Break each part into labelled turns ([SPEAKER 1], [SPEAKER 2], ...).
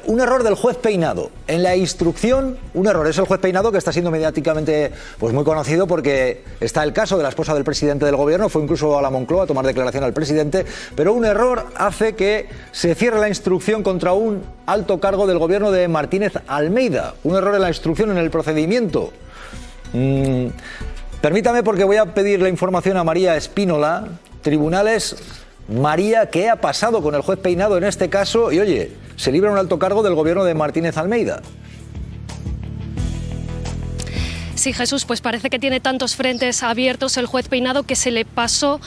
[SPEAKER 1] un error del juez Peinado. En la instrucción, un error. Es el juez Peinado que está siendo mediáticamente pues muy conocido porque está el caso de la esposa del presidente del gobierno, fue incluso a la Moncloa a tomar declaración al presidente, pero un error hace que se cierre la instrucción contra un alto cargo del gobierno de Martínez Almeida. Un error en la instrucción, en el procedimiento. Permítame, porque voy a pedir la información a María Espínola. Tribunales, María, ¿qué ha pasado con el juez Peinado en este caso? Y oye, se libra un alto cargo del gobierno de Martínez Almeida.
[SPEAKER 2] Sí, Jesús, pues parece que tiene tantos frentes abiertos el juez Peinado que se le pasó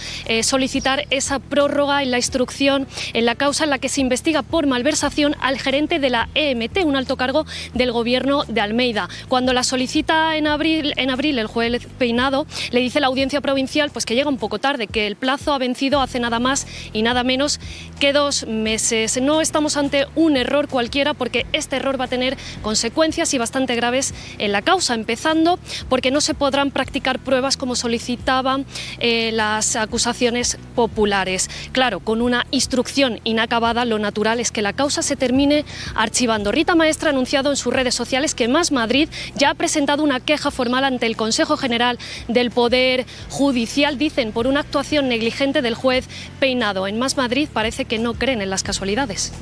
[SPEAKER 2] solicitar esa prórroga en la instrucción en la causa en la que se investiga por malversación al gerente de la EMT, un alto cargo del gobierno de Almeida. Cuando la solicita en abril el juez Peinado, le dice la audiencia provincial pues que llega un poco tarde, que el plazo ha vencido hace nada más y nada menos que 2 meses. No estamos ante un error cualquiera, porque este error va a tener consecuencias y bastante graves en la causa, empezando porque no se podrán practicar pruebas como solicitaban las acusaciones populares. Claro, con una instrucción inacabada, lo natural es que la causa se termine archivando. Rita Maestre ha anunciado en sus redes sociales que Más Madrid ya ha presentado una queja formal ante el Consejo General del Poder Judicial, dicen, por una actuación negligente del juez Peinado. En Más Madrid parece que no creen en las casualidades.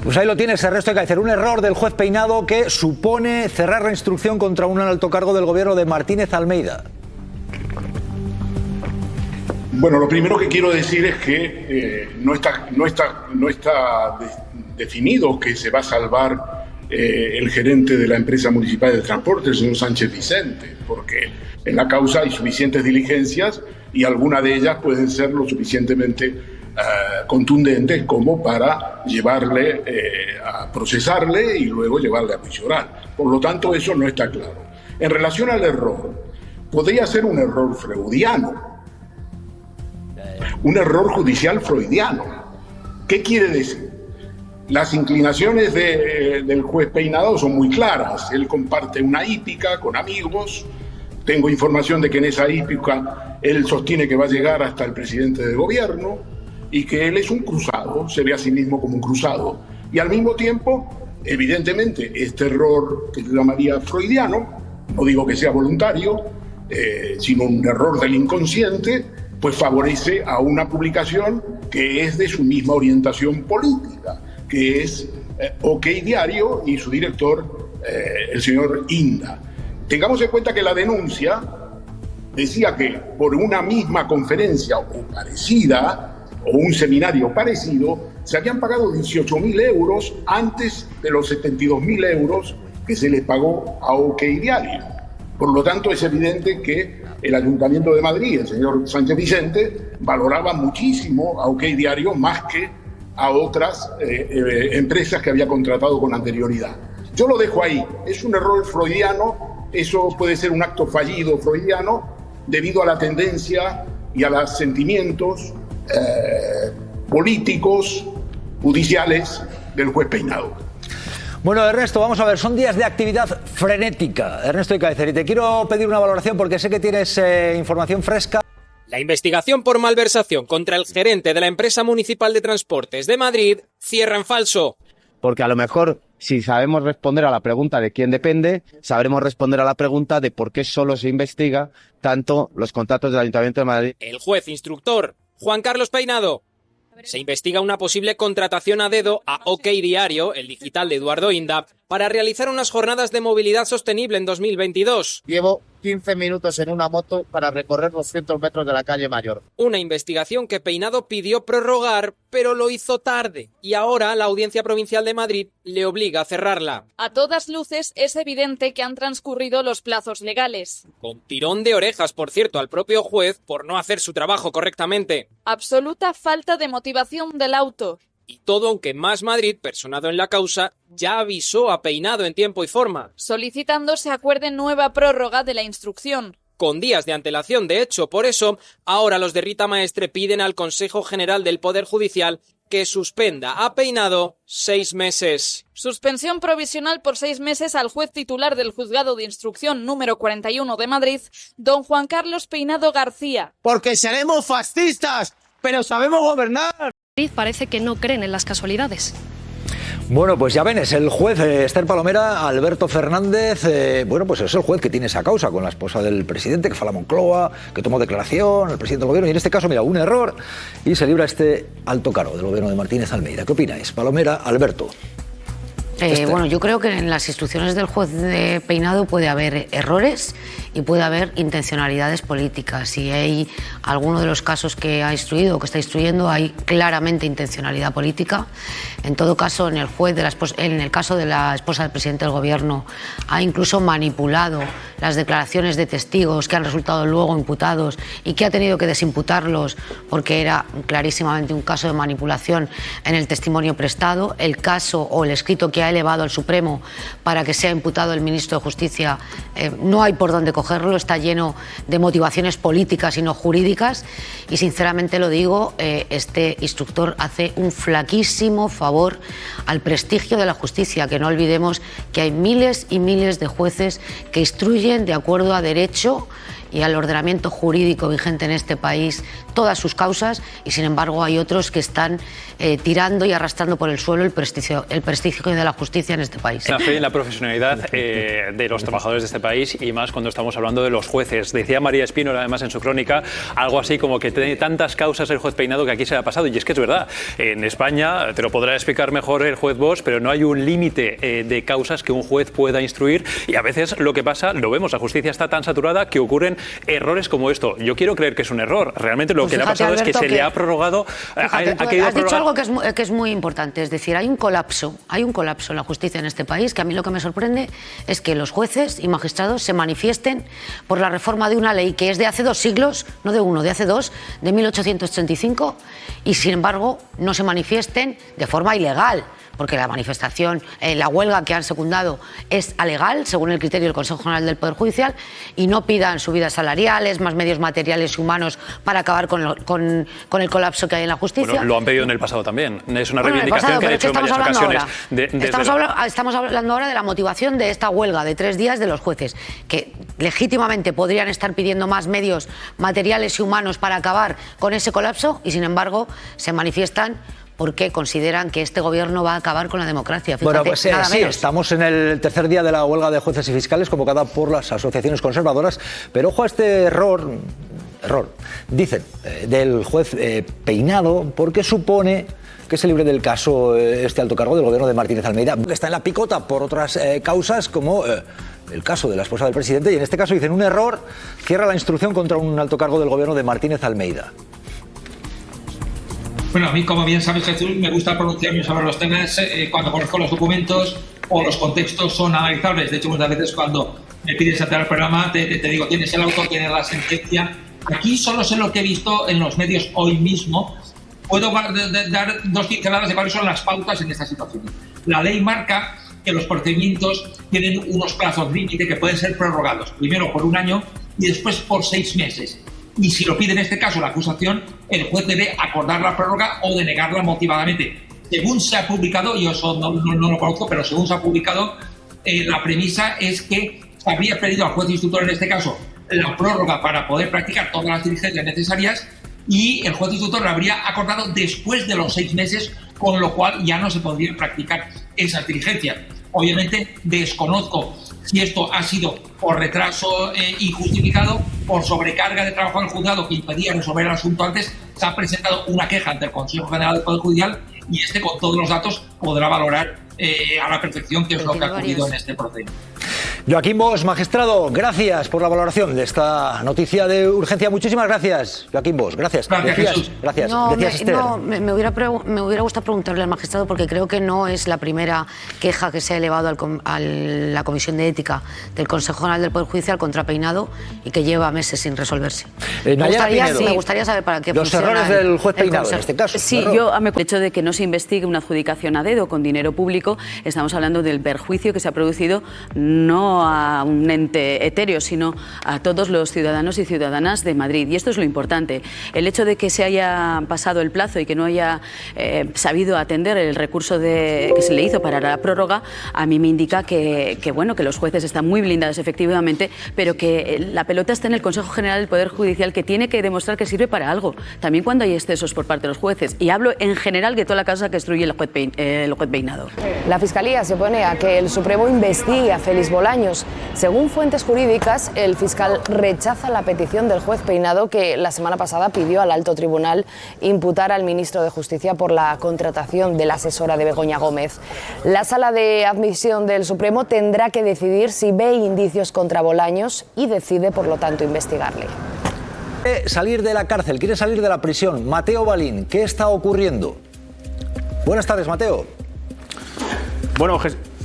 [SPEAKER 1] Pues ahí lo tienes, Ernesto Ekaizer. Un error del juez Peinado que supone cerrar la instrucción contra un alto cargo del gobierno de Martínez Almeida.
[SPEAKER 3] Bueno, lo primero que quiero decir es que no está definido que se va a salvar el gerente de la empresa municipal de transporte, el señor Sánchez Vicente, porque en la causa hay suficientes diligencias y algunas de ellas pueden ser lo suficientemente contundentes como para llevarle a procesarle y luego llevarle a juicio oral. Por lo tanto, eso no está claro. En relación al error, podría ser un error freudiano, un error judicial freudiano. ¿Qué quiere decir? Las inclinaciones del juez Peinado son muy claras. Él comparte una hípica con amigos. Tengo información de que en esa hípica él sostiene que va a llegar hasta el presidente del gobierno y que él es un cruzado, se ve a sí mismo como un cruzado. Y al mismo tiempo, evidentemente, este error que yo llamaría freudiano, no digo que sea voluntario, sino un error del inconsciente, pues favorece a una publicación que es de su misma orientación política, que es OK Diario y su director, el señor Inda. Tengamos en cuenta que la denuncia decía que por una misma conferencia o parecida, o un seminario parecido, se habían pagado 18.000 euros antes de los 72.000 euros que se les pagó a OK Diario. Por lo tanto, es evidente que el Ayuntamiento de Madrid, el señor Sánchez Vicente, valoraba muchísimo a OK Diario más que a otras empresas que había contratado con anterioridad. Yo lo dejo ahí. Es un error freudiano, eso puede ser un acto fallido freudiano debido a la tendencia y a los sentimientos políticos, judiciales del juez Peinado.
[SPEAKER 1] Bueno, Ernesto, vamos a ver, son días de actividad frenética, Ernesto Ekaizer, y te quiero pedir una valoración porque sé que tienes información fresca.
[SPEAKER 4] La investigación por malversación contra el gerente de la empresa municipal de transportes de Madrid cierra en falso.
[SPEAKER 5] Porque a lo mejor, si sabemos responder a la pregunta de quién depende, sabremos responder a la pregunta de por qué solo se investiga tanto los contratos del Ayuntamiento de Madrid.
[SPEAKER 4] El juez instructor Juan Carlos Peinado. Se investiga una posible contratación a dedo a OK Diario, el digital de Eduardo Inda, para realizar unas jornadas de movilidad sostenible en 2022.
[SPEAKER 5] Llevo 15 minutos en una moto para recorrer 200 metros de la calle Mayor.
[SPEAKER 4] Una investigación que Peinado pidió prorrogar, pero lo hizo tarde. Y ahora la Audiencia Provincial de Madrid le obliga a cerrarla.
[SPEAKER 6] A todas luces es evidente que han transcurrido los plazos legales.
[SPEAKER 4] Con tirón de orejas, por cierto, al propio juez por no hacer su trabajo correctamente.
[SPEAKER 6] Absoluta falta de motivación del auto.
[SPEAKER 4] Y todo aunque Más Madrid, personado en la causa, ya avisó a Peinado en tiempo y forma,
[SPEAKER 6] solicitando se acuerde nueva prórroga de la instrucción.
[SPEAKER 4] Con días de antelación, de hecho, por eso, ahora los de Rita Maestre piden al Consejo General del Poder Judicial que suspenda a Peinado 6 meses.
[SPEAKER 6] Suspensión provisional por 6 meses al juez titular del Juzgado de Instrucción número 41 de Madrid, don Juan Carlos Peinado García.
[SPEAKER 5] Porque seremos fascistas, pero sabemos gobernar.
[SPEAKER 2] Parece que no creen en las casualidades.
[SPEAKER 1] Bueno, pues ya ven, es el juez Esther Palomera, Alberto Fernández, bueno, pues es el juez que tiene esa causa con la esposa del presidente, que fue a la Moncloa, que tomó declaración, el presidente del gobierno, y en este caso, mira, un error, y se libra este alto cargo del gobierno de Martínez Almeida. ¿Qué opináis? Palomera, Alberto.
[SPEAKER 7] Bueno, yo creo que en las instrucciones del juez de Peinado puede haber errores y puede haber intencionalidades políticas. Si hay alguno de los casos que ha instruido o que está instruyendo, hay claramente intencionalidad política. En todo caso, en el caso de la esposa del presidente del gobierno, ha incluso manipulado las declaraciones de testigos que han resultado luego imputados y que ha tenido que desimputarlos porque era clarísimamente un caso de manipulación en el testimonio prestado. El caso o el escrito que ha elevado al Supremo para que sea imputado el ministro de Justicia, no hay por dónde cogerlo, está lleno de motivaciones políticas y no jurídicas, y sinceramente lo digo, este instructor hace un flaquísimo favor al prestigio de la justicia, que no olvidemos que hay miles y miles de jueces que instruyen de acuerdo a derecho y al ordenamiento jurídico vigente en este país todas sus causas, y sin embargo hay otros que están tirando y arrastrando por el suelo el prestigio de la justicia en este país.
[SPEAKER 8] La fe y la profesionalidad de los trabajadores de este país, y más cuando estamos hablando de los jueces. Decía María Espino, además, en su crónica, algo así como que tiene tantas causas el juez Peinado que aquí se le ha pasado, y es que es verdad. En España, te lo podrá explicar mejor el juez Bosch, pero no hay un límite de causas que un juez pueda instruir, y a veces lo que pasa, lo vemos, la justicia está tan saturada que ocurren errores como esto. Yo quiero creer que es un error. Realmente lo que le ha pasado, Alberto, es que se le ha prorrogado.
[SPEAKER 7] Has dicho algo que es muy importante. Es decir, hay un colapso en la justicia en este país, que a mí lo que me sorprende es que los jueces y magistrados se manifiesten por la reforma de una ley que es de hace 2 siglos, no de uno, de hace 2, de 1835, y sin embargo no se manifiesten de forma ilegal, porque la manifestación, la huelga que han secundado es alegal, según el criterio del Consejo General del Poder Judicial, y no pidan subidas salariales, más medios materiales y humanos para acabar con el colapso que hay en la justicia.
[SPEAKER 8] Bueno, lo han pedido en el pasado también. Es una reivindicación que han hecho en varias ocasiones.
[SPEAKER 7] Estamos hablando ahora de la motivación de esta huelga de 3 días de los jueces, que legítimamente podrían estar pidiendo más medios materiales y humanos para acabar con ese colapso, y sin embargo se manifiestan porque consideran que este gobierno va a acabar con la democracia. Fíjate,
[SPEAKER 1] bueno, pues sí, estamos en el tercer día de la huelga de jueces y fiscales convocada por las asociaciones conservadoras, pero ojo a este error, dicen, del juez Peinado, porque supone que se libre del caso este alto cargo del gobierno de Martínez Almeida, que está en la picota por otras causas como el caso de la esposa del presidente, y en este caso dicen un error, cierra la instrucción contra un alto cargo del gobierno de Martínez Almeida.
[SPEAKER 9] Bueno, a mí, como bien sabes, Jesús, me gusta pronunciarme sobre los temas cuando conozco los documentos o los contextos son analizables. De hecho, muchas veces cuando me pides entrar al programa te digo, tienes el auto, tienes la sentencia. Aquí solo sé lo que he visto en los medios hoy mismo. Puedo dar 2 pinceladas de cuáles son las pautas en esta situación. La ley marca que los procedimientos tienen unos plazos límite que pueden ser prorrogados, primero por 1 año y después por 6 meses. Y si lo pide en este caso la acusación, el juez debe acordar la prórroga o denegarla motivadamente. Según se ha publicado, yo eso no lo conozco, pero según se ha publicado, la premisa es que se habría pedido al juez instructor en este caso la prórroga para poder practicar todas las diligencias necesarias, y el juez instructor la habría acordado después de los 6 meses, con lo cual ya no se podría practicar esas diligencias. Obviamente desconozco si esto ha sido por retraso injustificado, por sobrecarga de trabajo del juzgado que impedía resolver el asunto antes. Se ha presentado una queja ante el Consejo General del Poder Judicial y con todos los datos podrá valorar a la perfección qué es lo que ha ocurrido en este procedimiento.
[SPEAKER 1] Joaquín Bosch, magistrado, gracias por la valoración de esta noticia de urgencia. Muchísimas gracias, Joaquín Bosch. Gracias. Gracias.
[SPEAKER 7] Me hubiera gustado preguntarle al magistrado, porque creo que no es la primera queja que se ha elevado a la Comisión de Ética del Consejo General del Poder Judicial contra Peinado y que lleva meses sin resolverse. Me gustaría saber para qué
[SPEAKER 1] los errores del juez Peinado en este caso.
[SPEAKER 10] Sí, el hecho de que no se investigue una adjudicación a dedo con dinero público, estamos hablando del perjuicio que se ha producido no no a un ente etéreo, sino a todos los ciudadanos y ciudadanas de Madrid. Y esto es lo importante. El hecho de que se haya pasado el plazo y que no haya sabido atender el recurso que se le hizo para la prórroga, a mí me indica que los jueces están muy blindados efectivamente, pero que la pelota está en el Consejo General del Poder Judicial, que tiene que demostrar que sirve para algo, también cuando hay excesos por parte de los jueces. Y hablo en general de toda la causa que instruye el juez Peinado.
[SPEAKER 11] La Fiscalía se opone a que el Supremo investigue a Félix Bolaños. Según fuentes jurídicas, el fiscal rechaza la petición del juez Peinado, que la semana pasada pidió al alto tribunal imputar al ministro de Justicia por la contratación de la asesora de Begoña Gómez. La sala de admisión del Supremo tendrá que decidir si ve indicios contra Bolaños y decide, por lo tanto, investigarle.
[SPEAKER 1] Salir de la cárcel, quiere salir de la prisión. Mateo Balín, ¿qué está ocurriendo? Buenas tardes, Mateo.
[SPEAKER 12] Bueno,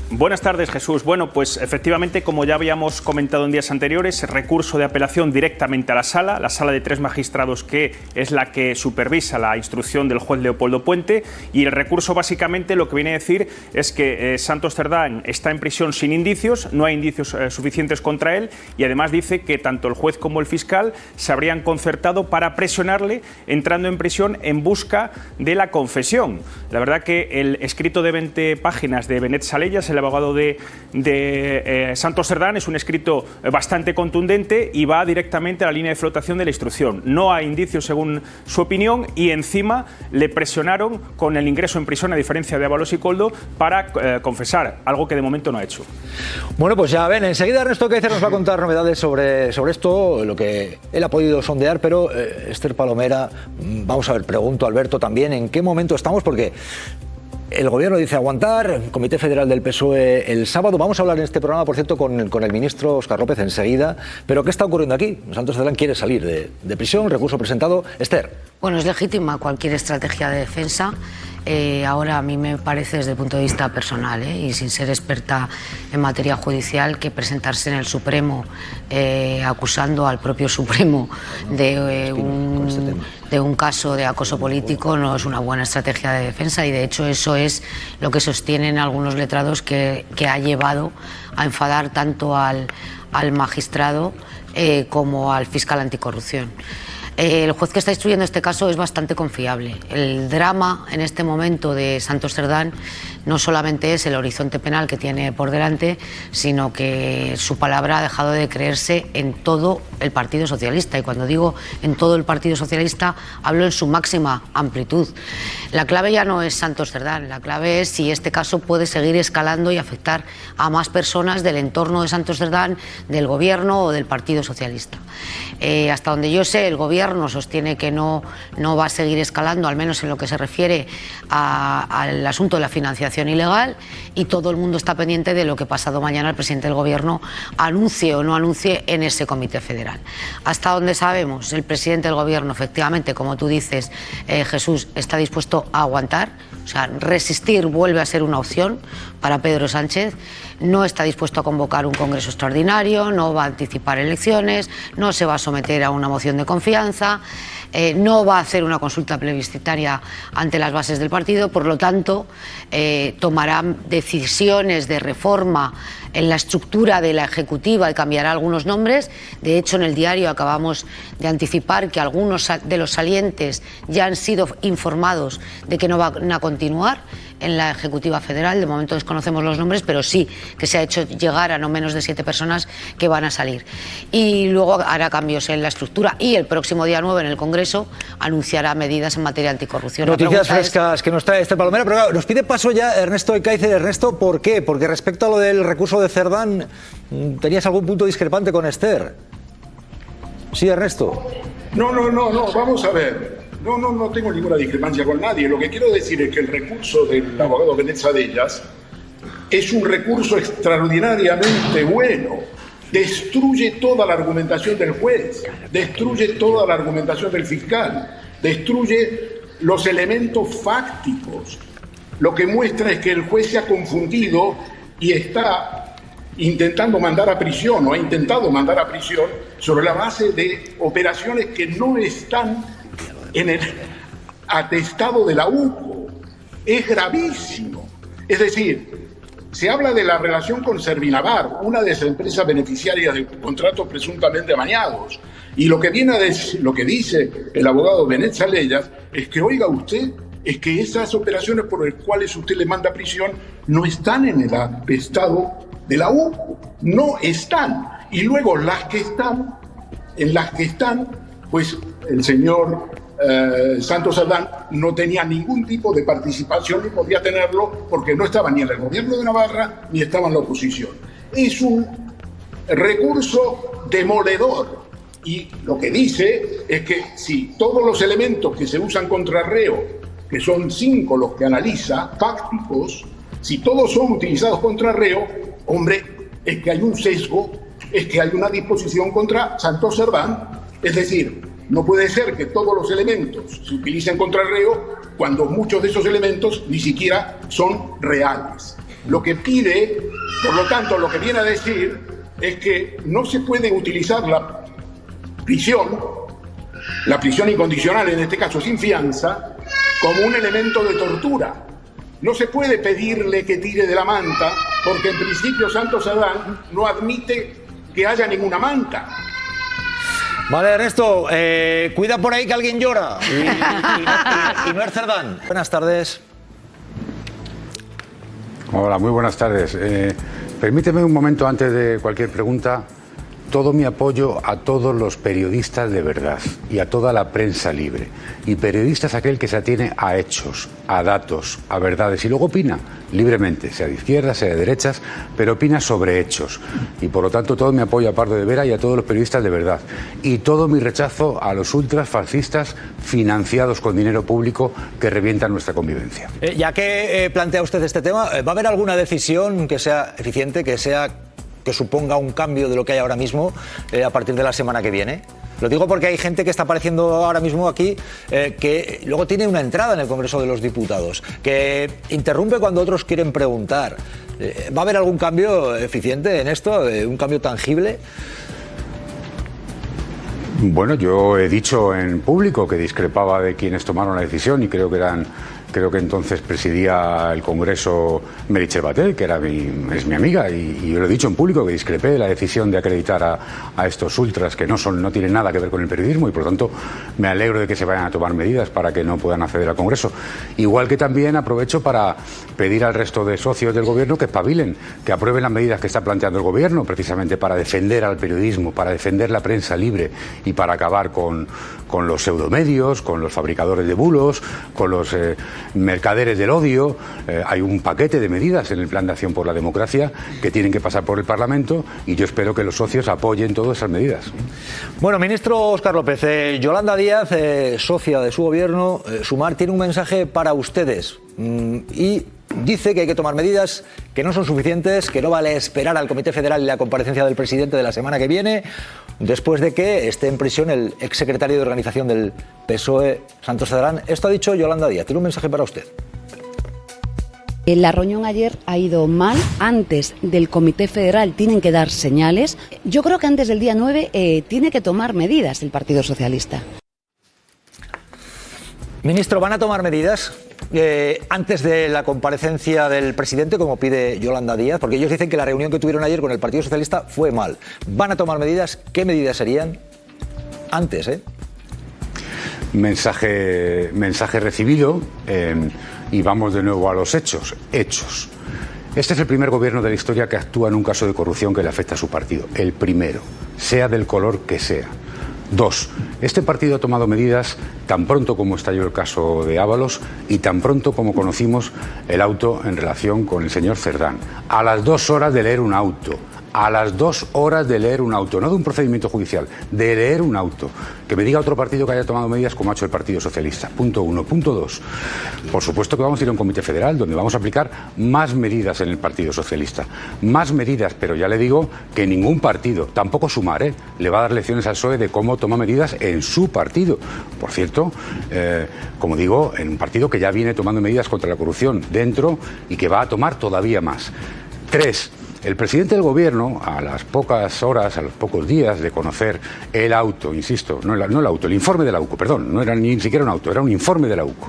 [SPEAKER 12] buenas tardes, Jesús. Bueno, pues efectivamente, como ya habíamos comentado en días anteriores, recurso de apelación directamente a la sala de 3 magistrados, que es la que supervisa la instrucción del juez Leopoldo Puente, y el recurso básicamente lo que viene a decir es que Santos Cerdán está en prisión sin indicios, no hay indicios suficientes contra él, y además dice que tanto el juez como el fiscal se habrían concertado para presionarle entrando en prisión en busca de la confesión. La verdad que el escrito de 20 páginas de Benet Salellas, el abogado de Santos Cerdán, es un escrito bastante contundente y va directamente a la línea de flotación de la instrucción. No hay indicios según su opinión, y encima le presionaron con el ingreso en prisión, a diferencia de Ábalos y Coldo, para confesar, algo que de momento no ha hecho.
[SPEAKER 1] Bueno, pues ya ven, enseguida Ernesto Kaiser nos va a contar novedades sobre esto, lo que él ha podido sondear, pero Esther Palomera, vamos a ver, pregunto a Alberto también, ¿en qué momento estamos? Porque el gobierno dice aguantar, Comité Federal del PSOE el sábado. Vamos a hablar en este programa, por cierto, con el ministro Óscar López enseguida. Pero ¿qué está ocurriendo aquí? Santos Cerdán quiere salir de prisión, recurso presentado. Esther.
[SPEAKER 7] Bueno, es legítima cualquier estrategia de defensa. Ahora a mí me parece, desde el punto de vista personal, y sin ser experta en materia judicial, que presentarse en el Supremo acusando al propio Supremo de un caso de acoso político no es una buena estrategia de defensa, y de hecho eso es lo que sostienen algunos letrados que ha llevado a enfadar tanto al magistrado como al fiscal anticorrupción. El juez que está instruyendo este caso es bastante confiable. El drama en este momento de Santos Cerdán no solamente es el horizonte penal que tiene por delante, sino que su palabra ha dejado de creerse en todo el Partido Socialista. Y cuando digo en todo el Partido Socialista, hablo en su máxima amplitud. La clave ya no es Santos Cerdán, la clave es si este caso puede seguir escalando y afectar a más personas del entorno de Santos Cerdán, del Gobierno o del Partido Socialista. Hasta donde yo sé, el Gobierno sostiene que no va a seguir escalando, al menos en lo que se refiere al asunto de la financiación ilegal, y todo el mundo está pendiente de lo que pasado mañana el presidente del Gobierno anuncie o no anuncie en ese Comité Federal. Hasta donde sabemos, el presidente del Gobierno, efectivamente, como tú dices, Jesús, está dispuesto a aguantar, o sea, resistir vuelve a ser una opción para Pedro Sánchez. No está dispuesto a convocar un congreso extraordinario, no va a anticipar elecciones, no se va a someter a una moción de confianza, no va a hacer una consulta plebiscitaria ante las bases del partido. Por lo tanto, tomará decisiones de reforma en la estructura de la Ejecutiva y cambiará algunos nombres. De hecho, en el diario acabamos de anticipar que algunos de los salientes ya han sido informados de que no van a continuar en la Ejecutiva Federal. De momento desconocemos los nombres, pero sí que se ha hecho llegar a no menos de 7 personas que van a salir. Y luego hará cambios en la estructura, y el próximo día 9 en el Congreso anunciará medidas en materia anticorrupción.
[SPEAKER 1] Noticias frescas que nos trae Esther Palomera, pero claro, nos pide paso ya Ernesto Kaiser. Ernesto, ¿por qué? Porque respecto a lo del recurso de Cerdán, ¿tenías algún punto discrepante con Esther? Sí, Ernesto.
[SPEAKER 3] No, vamos a ver. No tengo ninguna discrepancia con nadie. Lo que quiero decir es que el recurso del abogado Benet Salellas es un recurso extraordinariamente bueno. Destruye toda la argumentación del juez, destruye toda la argumentación del fiscal, destruye los elementos fácticos. Lo que muestra es que el juez se ha confundido y está intentando mandar a prisión, o ha intentado mandar a prisión, sobre la base de operaciones que no están en el atestado de la UCO. Es gravísimo. Es decir, Se habla de la relación con Servinavar, una de las empresas beneficiarias de contratos presuntamente amañados. Y lo que dice el abogado Benet Salellas es que, oiga usted, es que esas operaciones por las cuales usted le manda prisión no están en el atestado de la U, no están. Y luego en las que están, pues el señor Santos Cerdán no tenía ningún tipo de participación ni podía tenerlo porque no estaba ni en el gobierno de Navarra ni estaba en la oposición. Es un recurso demoledor y lo que dice es que si todos los elementos que se usan contra reo, que son 5 los que analiza, fácticos, si todos son utilizados contra reo, hombre, es que hay un sesgo, es que hay una disposición contra Santos Cerdán, es decir, no puede ser que todos los elementos se utilicen contra el reo cuando muchos de esos elementos ni siquiera son reales. Lo que pide, por lo tanto, lo que viene a decir es que no se puede utilizar la prisión incondicional, en este caso sin fianza, como un elemento de tortura. No se puede pedirle que tire de la manta porque en principio Santos Cerdán no admite que haya ninguna manta.
[SPEAKER 1] Vale, Ernesto, cuida por ahí que alguien llora y no es Cerdán. Buenas tardes.
[SPEAKER 13] Hola, muy buenas tardes. Permíteme un momento antes de cualquier pregunta. Todo mi apoyo a todos los periodistas de verdad y a toda la prensa libre. Y periodista es aquel que se atiene a hechos, a datos, a verdades y luego opina libremente, sea de izquierdas, sea de derechas, pero opina sobre hechos. Y por lo tanto todo mi apoyo a Pardo de Vera y a todos los periodistas de verdad. Y todo mi rechazo a los ultras fascistas financiados con dinero público que revientan nuestra convivencia.
[SPEAKER 1] Ya que plantea usted este tema, ¿va a haber alguna decisión que sea eficiente, que suponga un cambio de lo que hay ahora mismo a partir de la semana que viene? Lo digo porque hay gente que está apareciendo ahora mismo aquí que luego tiene una entrada en el Congreso de los Diputados, que interrumpe cuando otros quieren preguntar. ¿Va a haber algún cambio eficiente en esto? ¿Un cambio tangible?
[SPEAKER 13] Bueno, yo he dicho en público que discrepaba de quienes tomaron la decisión y creo que entonces presidía el Congreso Meritxell Batet, que es mi amiga, y yo lo he dicho en público que discrepé de la decisión de acreditar a estos ultras que no tienen nada que ver con el periodismo y por lo tanto me alegro de que se vayan a tomar medidas para que no puedan acceder al Congreso. Igual que también aprovecho para pedir al resto de socios del Gobierno que espabilen, que aprueben las medidas que está planteando el Gobierno precisamente para defender al periodismo, para defender la prensa libre y para acabar con los pseudomedios, con los fabricadores de bulos, con los mercaderes del odio. Hay un paquete de medidas en el Plan de Acción por la Democracia que tienen que pasar por el Parlamento y yo espero que los socios apoyen todas esas medidas.
[SPEAKER 1] Bueno, ministro Óscar López, Yolanda Díaz, socia de su gobierno, Sumar, tiene un mensaje para ustedes y dice que hay que tomar medidas que no son suficientes, que no vale esperar al Comité Federal y la comparecencia del presidente de la semana que viene, después de que esté en prisión el exsecretario de organización del PSOE, Santos Cerdán. Esto ha dicho Yolanda Díaz. Tiene un mensaje para usted.
[SPEAKER 14] La reunión ayer ha ido mal. Antes del Comité Federal tienen que dar señales. Yo creo que antes del día 9 tiene que tomar medidas el Partido Socialista.
[SPEAKER 1] Ministro, ¿van a tomar medidas antes de la comparecencia del presidente, como pide Yolanda Díaz? Porque ellos dicen que la reunión que tuvieron ayer con el Partido Socialista fue mal. ¿Van a tomar medidas? ¿Qué medidas serían? Antes,
[SPEAKER 13] Mensaje recibido y vamos de nuevo a los hechos. Este es el primer gobierno de la historia que actúa en un caso de corrupción que le afecta a su partido. El primero, sea del color que sea. 2. Este partido ha tomado medidas tan pronto como estalló el caso de Ábalos y tan pronto como conocimos el auto en relación con el señor Cerdán. A las 2 horas de leer un auto. A las 2 horas de leer un auto, no de un procedimiento judicial, de leer un auto. Que me diga otro partido que haya tomado medidas como ha hecho el Partido Socialista. Punto 1. Punto 2. Por supuesto que vamos a ir a un comité federal donde vamos a aplicar más medidas en el Partido Socialista. Más medidas, pero ya le digo que ningún partido, tampoco Sumar, le va a dar lecciones al PSOE de cómo toma medidas en su partido. Por cierto, como digo, en un partido que ya viene tomando medidas contra la corrupción dentro y que va a tomar todavía más. 3. El presidente del gobierno, a las pocas horas, a los pocos días de conocer el auto, insisto, no el auto, el informe de la UCO, perdón, no era ni siquiera un auto, era un informe de la UCO.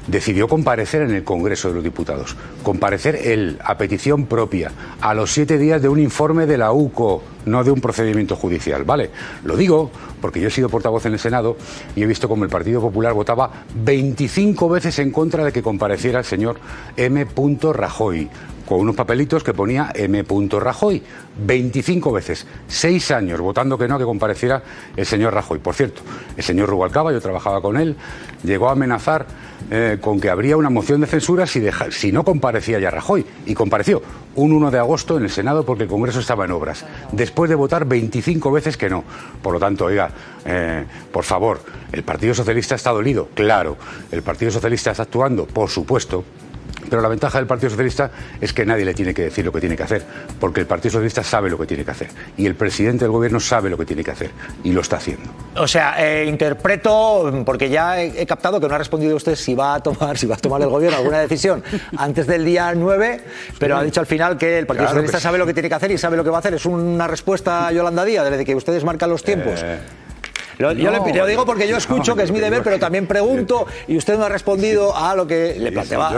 [SPEAKER 13] decidió comparecer en el Congreso de los Diputados. Comparecer él, a petición propia, a los 7 días de un informe de la UCO, no de un procedimiento judicial, ¿vale? Lo digo porque yo he sido portavoz en el Senado y he visto como el Partido Popular votaba 25 veces en contra de que compareciera el señor M. Rajoy, con unos papelitos que ponía M. Rajoy. 25 veces, 6 años votando que no, que compareciera el señor Rajoy. Por cierto, el señor Rubalcaba, yo trabajaba con él, llegó a amenazar con que habría una moción de censura si no comparecía ya Rajoy. Y compareció un 1 de agosto en el Senado porque el Congreso estaba en obras, después de votar 25 veces que no. Por lo tanto, oiga, por favor, ¿el Partido Socialista está dolido? Claro. ¿El Partido Socialista está actuando? Por supuesto. Pero la ventaja del Partido Socialista es que nadie le tiene que decir lo que tiene que hacer, porque el Partido Socialista sabe lo que tiene que hacer y el presidente del gobierno sabe lo que tiene que hacer y lo está haciendo.
[SPEAKER 1] O sea, interpreto, porque ya he captado que no ha respondido usted si va a tomar el gobierno alguna decisión antes del día 9, pero ha dicho al final que el Partido Socialista sabe lo que tiene que hacer y sabe lo que va a hacer. ¿Es una respuesta a Yolanda Díaz, desde que ustedes marcan los tiempos? Yo le digo porque yo escucho, que es mi deber, pero también pregunto y usted no ha respondido a lo que le planteaba.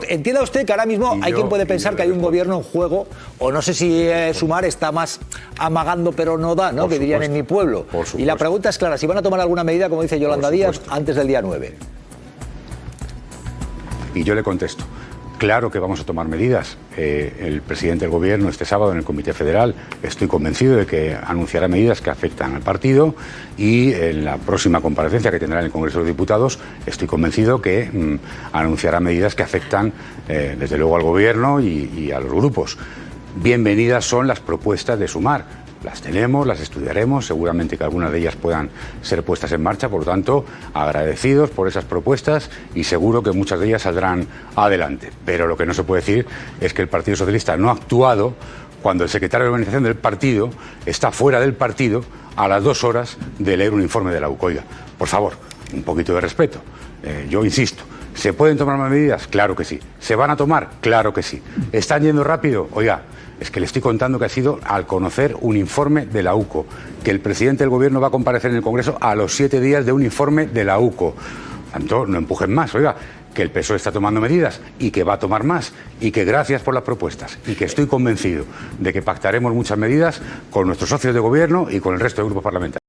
[SPEAKER 1] Entienda usted que ahora mismo hay quien puede pensar que hay un gobierno en juego, o no sé si Sumar está más amagando pero no da, ¿no? Que dirían en mi pueblo. Y la pregunta es clara, si van a tomar alguna medida, como dice Yolanda Díaz, antes del día 9.
[SPEAKER 13] Y yo le contesto. Claro que vamos a tomar medidas. El presidente del gobierno este sábado en el Comité Federal estoy convencido de que anunciará medidas que afectan al partido y en la próxima comparecencia que tendrá en el Congreso de los Diputados estoy convencido que anunciará medidas que afectan desde luego al gobierno y a los grupos. Bienvenidas son las propuestas de Sumar. Las tenemos, las estudiaremos, seguramente que algunas de ellas puedan ser puestas en marcha, por lo tanto, agradecidos por esas propuestas y seguro que muchas de ellas saldrán adelante. Pero lo que no se puede decir es que el Partido Socialista no ha actuado cuando el secretario de organización del partido está fuera del partido a las 2 horas de leer un informe de la UCO. Oiga, por favor, un poquito de respeto. Yo insisto, ¿se pueden tomar más medidas? Claro que sí. ¿Se van a tomar? Claro que sí. ¿Están yendo rápido? Oiga, es que le estoy contando que ha sido al conocer un informe de la UCO, que el presidente del gobierno va a comparecer en el Congreso a los 7 días de un informe de la UCO. Tanto, no empujen más, oiga, que el PSOE está tomando medidas y que va a tomar más y que gracias por las propuestas y que estoy convencido de que pactaremos muchas medidas con nuestros socios de gobierno y con el resto de grupos parlamentarios.